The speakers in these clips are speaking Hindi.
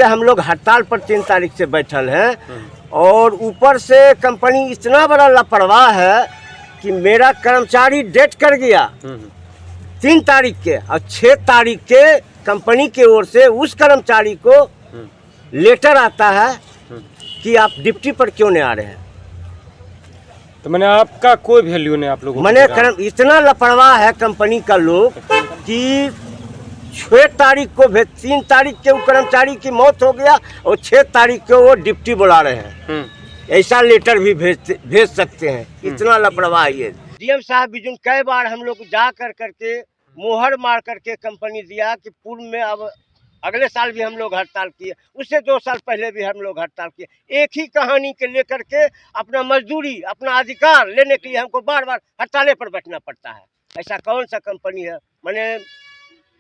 हम लोग हड़ताल पर 3 तारीख से बैठल हैं और ऊपर से कंपनी इतना बड़ा लापरवाह है कि मेरा कर्मचारी डेट कर गया 3 तारीख के और 6 तारीख के कंपनी की ओर से उस कर्मचारी को लेटर आता है कि आप ड्यूटी पर क्यों नहीं आ रहे हैं। तो मैंने आपका कोई वैल्यू नहीं आप लोगों मैंने इतना लापरवाह है कंपनी का लोग कि 6 तारीख को 3 तारीख के वो कर्मचारी की मौत हो गया और 6 तारीख को वो ड्यूटी बुला रहे हैं। ऐसा लेटर भी भेज सकते हैं। इतना लापरवाह है। डीएम साहब भी कई बार हम लोग जा कर करके मोहर मार करके कंपनी दिया कि पूर्व में अब अगले साल भी हम लोग हड़ताल किए, उससे 2 साल पहले भी हम लोग हड़ताल किए। एक ही कहानी के लेकर के अपना मजदूरी अपना अधिकार लेने के लिए हमको बार बार हड़ताले पर बैठना पड़ता है। ऐसा कौन सा कंपनी है मैंने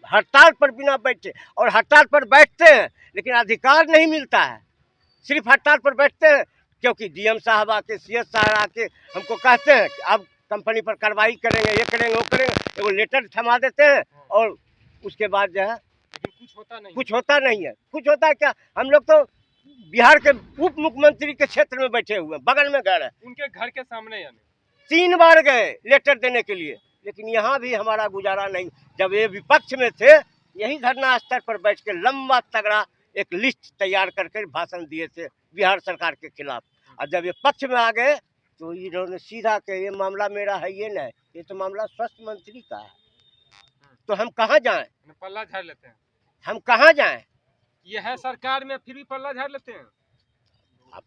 हड़ताल पर बिना बैठे, और हड़ताल पर बैठते हैं लेकिन अधिकार नहीं मिलता है। सिर्फ हड़ताल पर बैठते हैं क्योंकि डीएम साहब आके सीएस साहब आके हमको कहते हैं कि अब कंपनी पर कार्रवाई करेंगे, ये करेंगे वो करेंगे, वो लेटर थमा देते हैं और उसके बाद जो है कुछ होता नहीं है। कुछ होता है क्या? हम लोग तो बिहार के उप मुख्यमंत्री के क्षेत्र में बैठे हुए हैं, बगल में घर है, उनके घर के सामने। 3 बार गए लेटर देने के लिए, लेकिन यहाँ भी हमारा गुजारा नहीं। जब ये विपक्ष में थे यही धरना स्तर पर बैठ के लंबा तगड़ा एक लिस्ट तैयार करके भाषण दिए थे बिहार सरकार के खिलाफ। और जब ये पक्ष में आ गए तो इन्होंने सीधा के ये मामला मेरा है ये नहीं, ये तो मामला स्वास्थ्य मंत्री का है। तो हम कहाँ जाएं? पल्ला झाड़ लेते हैं। हम कहाँ जाएं? ये है सरकार में फिर भी पल्ला झाड़ लेते हैं।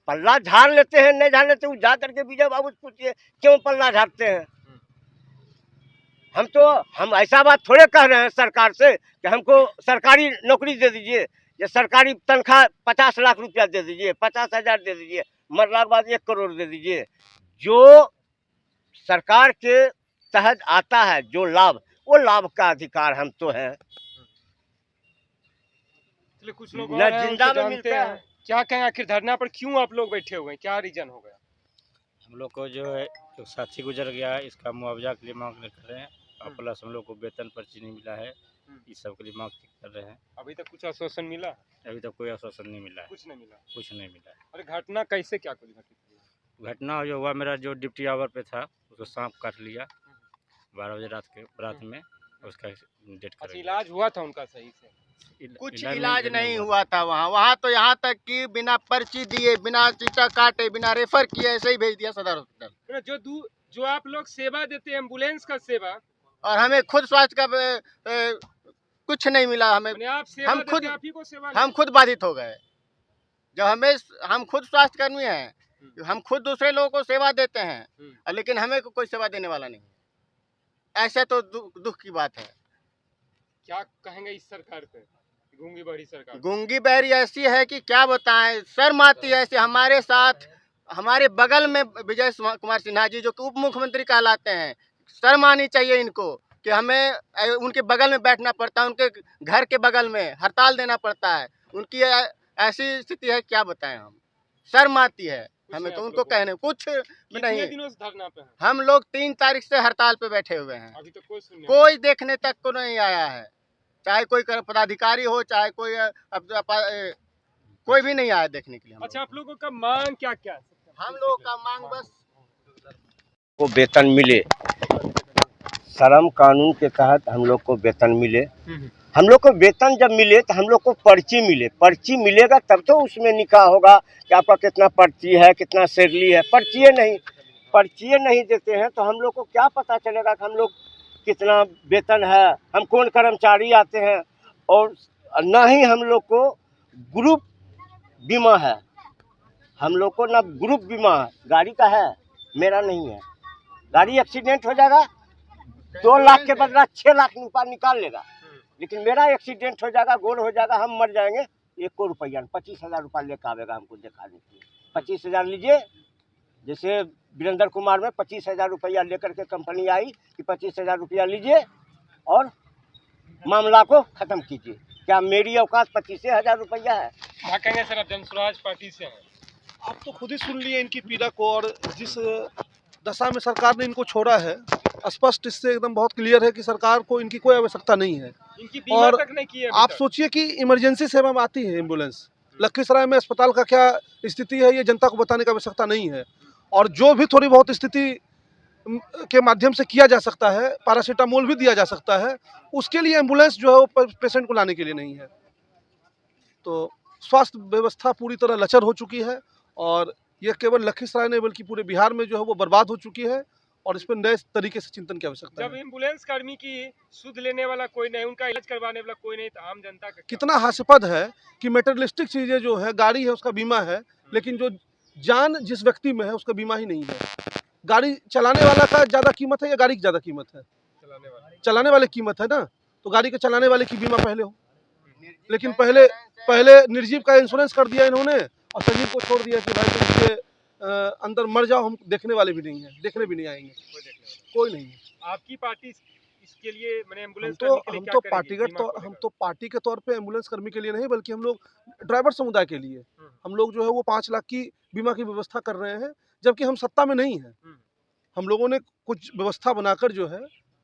पल्ला झाड़ लेते हैं नहीं झाड़ लेते, जा करके विजय बाबू से पूछिए क्यों पल्ला झाड़ते हैं। हम ऐसा बात थोड़े कह रहे हैं सरकार से कि हमको सरकारी नौकरी दे दीजिए, या सरकारी तनख्वाह 50 लाख रुपया दे दीजिए, 50,000 दे दीजिए, मरने के बाद 1 करोड़ दे दीजिए। जो सरकार के तहत आता है जो लाभ, वो लाभ का अधिकार हम तो है। कुछ लोग न जिंदा में मिलते हैं। क्या कहें आखिर धरना पर क्यों आप लोग बैठे हुए हैं, क्या रीजन हो गया? हम लोग को जो है जो साथी गुजर गया है इसका मुआवजा के लिए मांग कर रहे हैं और प्लस हम लोग को वेतन पर्ची नहीं मिला है, इस सब के लिए मांग कर रहे हैं। अभी तक कुछ आश्वासन मिला? अभी तक कोई आश्वासन नहीं मिला है। कुछ नहीं मिला? कुछ नहीं मिला है। अरे घटना कैसे क्या कुछ घटित? घटना जो हुआ, मेरा जो ड्यूटी आवर पे था उसको सांप काट लिया 12 बजे रात में, उसका डेट कर। इलाज हुआ था उनका सही से? कुछ इलाज नहीं हुआ था वहाँ तो यहाँ तक कि बिना पर्ची दिए, बिना टीका काटे, बिना रेफर किए ऐसे ही भेज दिया सदर हॉस्पिटल। जो आप लोग सेवा देते हैं एम्बुलेंस का सेवा, और हमें खुद स्वास्थ्य का कुछ नहीं मिला। हमें आप हम खुद बाधित हो गए। जब हम खुद स्वास्थ्य कर्मी हैं, हम खुद दूसरे लोगों को सेवा देते हैं लेकिन हमें कोई सेवा देने वाला नहीं। ऐसे तो दुख की बात है। क्या कहेंगे इस सरकार पे, गूंगी बहरी सरकार? गूंगी बहरी ऐसी है कि क्या बताएं, शर्म आती है। ऐसे हमारे साथ हमारे बगल में विजय कुमार सिन्हा जी जो कि उप मुख्यमंत्री कहलाते हैं, शर्म आनी चाहिए इनको कि हमें उनके बगल में बैठना पड़ता है, उनके घर के बगल में हड़ताल देना पड़ता है। उनकी ऐसी स्थिति है, क्या बताएं हम। शर्म आती है हमें तो उनको कहने। कुछ नहीं। दिनों से धरना पे हैं? हम लोग 3 तारीख से हड़ताल पे बैठे हुए हैं। अभी तक कोई देखने तक को नहीं आया है, चाहे कोई पदाधिकारी हो, चाहे कोई भी नहीं आया देखने के लिए। अच्छा, आप लोगों का मांग क्या क्या है? हम लोगों का मांग बस को वेतन मिले, श्रम कानून के तहत हम लोग को वेतन मिले। हम लोग को वेतन जब मिले तो हम लोग को पर्ची मिले। पर्ची मिलेगा तब तो उसमें लिखा होगा कि आपका कितना पर्ची है, कितना सैलरी है। पर्ची नहीं देते हैं तो हम लोग को क्या पता चलेगा कि हम लोग कितना वेतन है, हम कौन कर्मचारी आते हैं। और ना ही हम लोग को ग्रुप बीमा है। हम लोग को ना ग्रुप बीमा है। गाड़ी का है, मेरा नहीं है। गाड़ी एक्सीडेंट हो जाएगा 2 लाख के बदला 6 लाख रुपया निकाल लेगा, लेकिन मेरा एक्सीडेंट हो जाएगा, गोल हो जाएगा, हम मर जाएंगे, 1 रुपया 25,000 रुपया लेकर आवेगा हमको दिखाने के लिए। 25,000 लीजिए। जैसे वीरेंद्र कुमार में 25,000 रुपया लेकर के कंपनी आई कि 25,000 रुपया लीजिए और मामला को ख़त्म कीजिए। क्या मेरी औकात 25,000 रुपया है? क्या कहेंगे सर, आप जनसुराज पार्टी से हैं? आप तो खुद ही सुन लिए इनकी पीड़ा को, और जिस दशा में सरकार ने इनको छोड़ा है, स्पष्ट इससे एकदम बहुत क्लियर है कि सरकार को इनकी कोई आवश्यकता नहीं है। इनकी बीमा तक नहीं की है। आप सोचिए कि इमरजेंसी सेवा में आती है एम्बुलेंस, लखीसराय में अस्पताल का क्या स्थिति है ये जनता को बताने की आवश्यकता नहीं है। और जो भी थोड़ी बहुत स्थिति के माध्यम से किया जा सकता है, पैरासीटामोल भी दिया जा सकता है, उसके लिए एम्बुलेंस जो है वो पेशेंट को लाने के लिए नहीं है। तो स्वास्थ्य व्यवस्था पूरी तरह लचर हो चुकी है और ये केवल लखीसराय नहीं बल्कि पूरे बिहार में जो है वो बर्बाद हो चुकी है और इस पर नए तरीके से चिंतन की आवश्यकता जब है। एम्बुलेंस कर्मी की सुध लेने वाला कोई नहीं, उनका इलाज करवाने वाला कोई नहीं, तो आम जनता का क्या? कितना हास्यास्पद है कि मेटेरियलिस्टिक चीज़ें जो है, गाड़ी है उसका बीमा है, लेकिन जो जान जिस व्यक्ति में है उसका बीमा ही नहीं है। गाड़ी चलाने वाला का ज़्यादा कीमत है या गाड़ी की ज़्यादा कीमत है? चलाने वाले की कीमत है ना, तो गाड़ी के चलाने वाले की बीमा पहले हो। लेकिन पहले निर्जीव का इंश्योरेंस कर दिया इन्होंने और सजीव को छोड़ दिया कि भाई तुम उसके अंदर मर जाओ, हम देखने वाले भी नहीं हैं, देखने भी नहीं आएंगे, कोई नहीं है। आपकी पार्टी इसके लिए मैंने एम्बुलेंस हम तो पार्टी के तौर पे एम्बुलेंस कर्मी के लिए नहीं बल्कि हम लोग ड्राइवर समुदाय के लिए हम लोग जो है वो 5 लाख की बीमा की व्यवस्था कर रहे हैं, जबकि हम सत्ता में नहीं हैं। हम लोगों ने कुछ व्यवस्था बनाकर जो है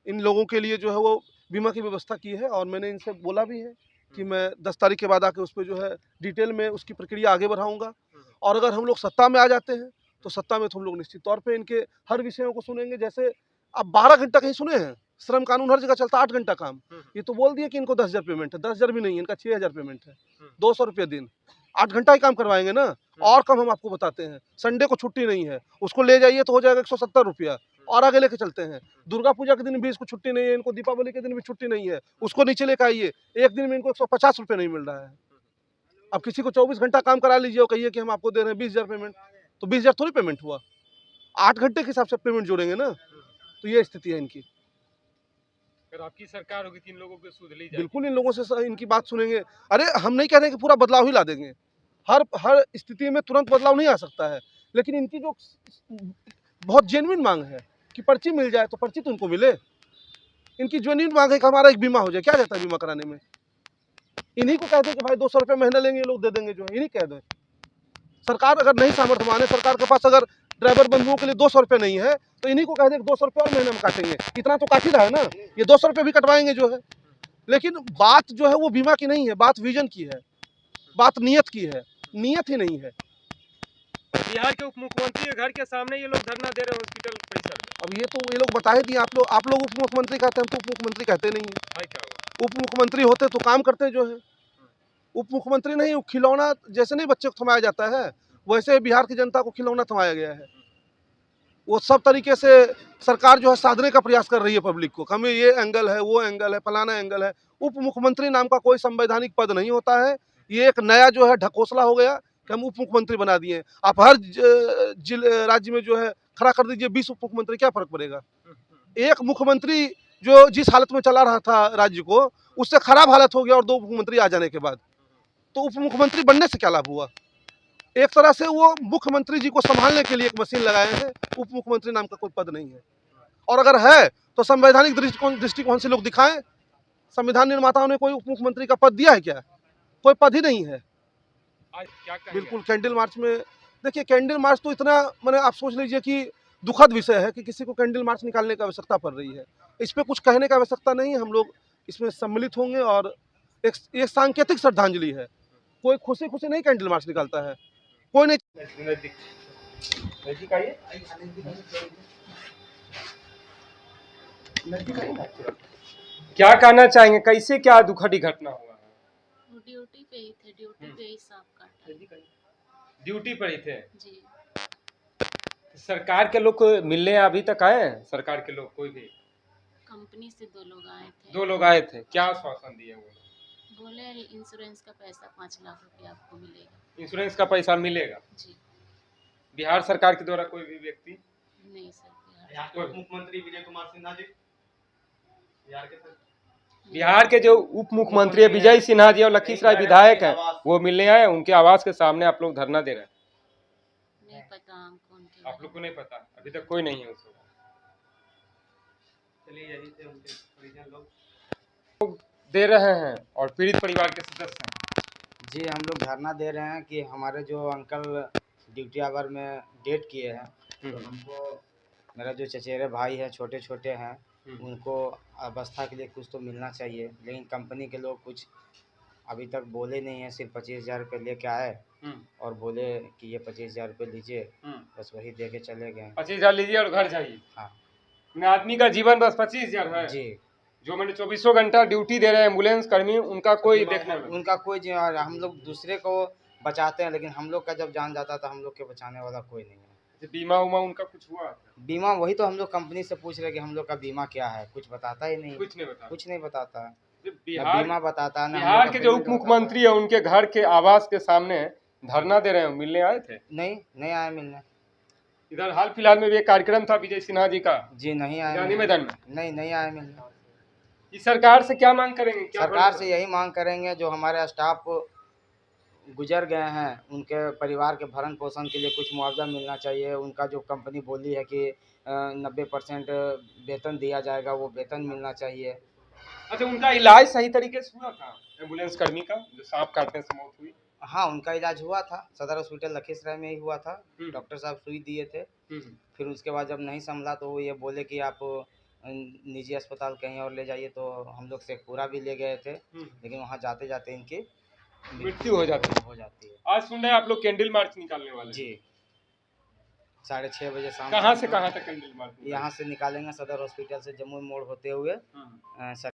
इन लोगों के लिए जो है वो बीमा की व्यवस्था की है और मैंने इनसे बोला भी है कि मैं 10 तारीख के बाद आके उस पर जो है डिटेल में उसकी प्रक्रिया आगे बढ़ाऊंगा। और अगर हम लोग सत्ता में आ जाते हैं तो सत्ता में तो हम लोग निश्चित तौर पे इनके हर विषयों को सुनेंगे। जैसे अब 12 घंटा कहीं सुने हैं, श्रम कानून हर जगह चलता 8 घंटा काम, ये तो बोल दिए कि इनको 10,000 पेमेंट है, 10,000 भी नहीं है, इनका 6,000 पेमेंट है, 200 रुपये दिन, 8 घंटा ही काम करवाएंगे ना। और कम हम आपको बताते हैं, संडे को छुट्टी नहीं है, उसको ले जाइए तो हो जाएगा 170 रुपया और आगे लेके चलते हैं। दुर्गा पूजा के दिन भी इसको छुट्टी नहीं है, इनको दीपावली के दिन भी छुट्टी नहीं है, उसको नीचे लेकर आइए, एक दिन में इनको 150 रुपये नहीं मिल रहा है। अब किसी को 24 घंटा काम करा लीजिए और कहिए कि हम आपको दे रहे हैं 20,000 पेमेंट, तो 20,000 थोड़ी पेमेंट हुआ, 8 घंटे के हिसाब से पेमेंट जोड़ेंगे ना। तो ये स्थिति है इनकी। अगर आपकी सरकार होगी 3 लोगों को सुध ली जाएगी। बिल्कुल इन लोगों से इनकी बात सुनेंगे। अरे हम नहीं कह रहे कि पूरा बदलाव ही ला देंगे, हर स्थिति में तुरंत बदलाव नहीं आ सकता है, लेकिन इनकी जो बहुत जेन्युइन मांग है कि पर्ची मिल जाए तो पर्ची तो इनको मिले। इनकी जेन्युइन मांग है कि हमारा एक बीमा हो जाए। क्या जाता है बीमा कराने में? इन्हीं को कह दें कि भाई 200 रुपये महीना लेंगे, ये लोग दे देंगे, जो है इन्हीं कह दें। सरकार अगर नहीं सामर्थ्य माने, सरकार के पास अगर ड्राइवर बंधुओं के लिए 200 रुपये नहीं है तो इन्हीं को कह दें 200 रुपये और महीने में काटेंगे। इतना तो काट ही रहा है ना, ये 200 रुपये भी कटवाएंगे जो है। लेकिन बात जो है वो बीमा की नहीं है, बात विजन की है, बात नीयत की है, नीयत ही नहीं है। बिहार के उप मुख्यमंत्री के घर के सामने ये लोग धरना दे रहे हैं हॉस्पिटल परिसर में। अब ये लोग बता ही दिए। आप लोग उप मुख्यमंत्री कहते हैं, हम तो उप मुख्यमंत्री कहते नहीं है। भाई क्या हुआ? उप मुख्यमंत्री होते तो काम करते जो है। उप मुख्यमंत्री नहीं, खिलौना जैसे नहीं बच्चे को थमाया जाता है, वैसे बिहार की जनता को खिलौना थमाया गया है। वो सब तरीके से सरकार जो है साधने का प्रयास कर रही है पब्लिक को, हमें ये एंगल है, वो एंगल है, फलाना एंगल है। उप मुख्यमंत्री नाम का कोई संवैधानिक पद नहीं होता है। ये एक नया जो है ढकोसला हो गया कि हम उप मुख्यमंत्री बना दिए। आप हर राज्य में जो है खड़ा कर दीजिए 20 उप मुख्यमंत्री, क्या फर्क पड़ेगा? एक मुख्यमंत्री जो जिस हालत में चला रहा था राज्य को, उससे खराब हालत हो गया और 2 मुख्यमंत्री आ जाने के बाद तो उप मुख्यमंत्री बनने से क्या लाभ हुआ? एक तरह से वो मुख्यमंत्री जी को संभालने के लिए एक मशीन लगाए हैं। उप मुख्यमंत्री नाम का कोई पद नहीं है, और अगर है तो संवैधानिक दृष्टिकोण से लोग दिखाएं। संविधान निर्माताओं ने कोई उप मुख्यमंत्री का पद दिया है क्या? कोई पद ही नहीं है। आज क्या कहेंगे? बिल्कुल कैंडल मार्च में देखिए, कैंडल मार्च तो इतना मैंने आप सोच लीजिए कि दुखद विषय है कि किसी को कैंडल मार्च निकालने की आवश्यकता पड़ रही है। इस पर कुछ कहने की आवश्यकता नहीं है। हम लोग इसमें सम्मिलित होंगे और एक सांकेतिक श्रद्धांजलि है। कोई खुशी खुशी नहीं कैंडल मार्च निकालता है, कोई नहीं। क्या कहना चाहेंगे, कैसे क्या दुखद घटना हुआ है? वो ड्यूटी पे ही थे, ड्यूटी पे ही सांप काटा। ड्यूटी पर ही थे? जी। सरकार के लोग को मिलने अभी तक आए हैं? सरकार के लोग कोई भी? कंपनी से 2 लोग आए थे। 2 लोग आए थे, क्या आश्वासन दिए वो लोग? बोले इंश्योरेंस का पैसा 5 लाख रुपया आपको मिलेगा। इंश्योरेंस का पैसा मिलेगा? जी। बिहार सरकार के द्वारा कोई भी व्यक्ति? नहीं सर, कोई- मुख्यमंत्री विजय कुमार सिन्हा जी बिहार के बिहार के जो उप मुख्यमंत्री है विजय सिन्हा जी और लखीसराय विधायक हैं, वो मिलने आए, उनके आवास के सामने आप लोग धरना दे रहे हैं। नहीं पता हमको उनके आप लोग को नहीं पता? अभी तक कोई नहीं है उसको? चलिए यही थे उनके परिजन लोग दे रहे हैं और पीड़ित परिवार के सदस्य हैं। जी, हम लोग धरना दे रहे हैं कि हमारे जो अंकल ड्यूटी आवर में डेट किए हैं, तो हमको मेरा जो चचेरे भाई हैं, छोटे छोटे हैं, उनको अवस्था के लिए कुछ तो मिलना चाहिए। लेकिन कंपनी के लोग कुछ अभी तक बोले नहीं है, सिर्फ 25,000 रुपये लेके आए और बोले कि ये 25,000 रुपये लीजिए, बस वही दे के चले गए। 25,000 लीजिए और घर जाइए। हाँ आदमी का जीवन बस 25,000 है जी। जो मैंने 24 घंटा ड्यूटी दे रहे हैं एम्बुलेंस कर्मी, उनका कोई देखने में उनका कोई जिम्मेवार, हम लोग दूसरे को बचाते हैं लेकिन हम लोग का जब जान जाता तो हम लोग के बचाने वाला कोई नहीं है। बीमा उमा उनका कुछ हुआ? बीमा वही तो हम लोग कंपनी से पूछ रहे कि हम लोग का बीमा क्या है, कुछ बताता ही नहीं। कुछ नहीं बताता है। ना बीमा बताता है, ना बिहार के जो उप मुख्यमंत्री है उनके घर के आवास के सामने धरना दे रहे हैं, मिलने आए थे? नहीं आए मिलने। इधर हाल फिलहाल में भी एक कार्यक्रम था विजय सिन्हा जी का। जी नहीं आए गांधी मैदान में। नहीं आए मिलने। इस सरकार से क्या मांग करेंगे? सरकार से यही मांग करेंगे, जो हमारे स्टाफ गुजर गए हैं उनके परिवार के भरण पोषण के लिए कुछ मुआवजा मिलना चाहिए। उनका जो कंपनी बोली है कि 90% वेतन दिया जाएगा, वो वेतन मिलना चाहिए। अच्छा, उनका इलाज सही तरीके से हुआ था एम्बुलेंस कर्मी का जो सांप काटने से मौत हुई? हाँ, उनका इलाज हुआ था, सदर हॉस्पिटल लखीसराय में ही हुआ था। डॉक्टर साहब सुई दिए थे। फिर उसके बाद जब नहीं संभला तो वो ये बोले कि आप निजी अस्पताल कहीं और ले जाइए, तो हम लोग शेखपुरा भी ले गए थे, लेकिन वहाँ जाते जाते इनकी मृत्यु हो जाती है। आज सुन रहे हैं आप लोग कैंडल मार्च निकालने वाले? जी, 6:30 बजे शाम। कहाँ से कहाँ तक कैंडल मार्च? यहाँ से निकालेंगे सदर हॉस्पिटल से जमुई मोड़ होते हुए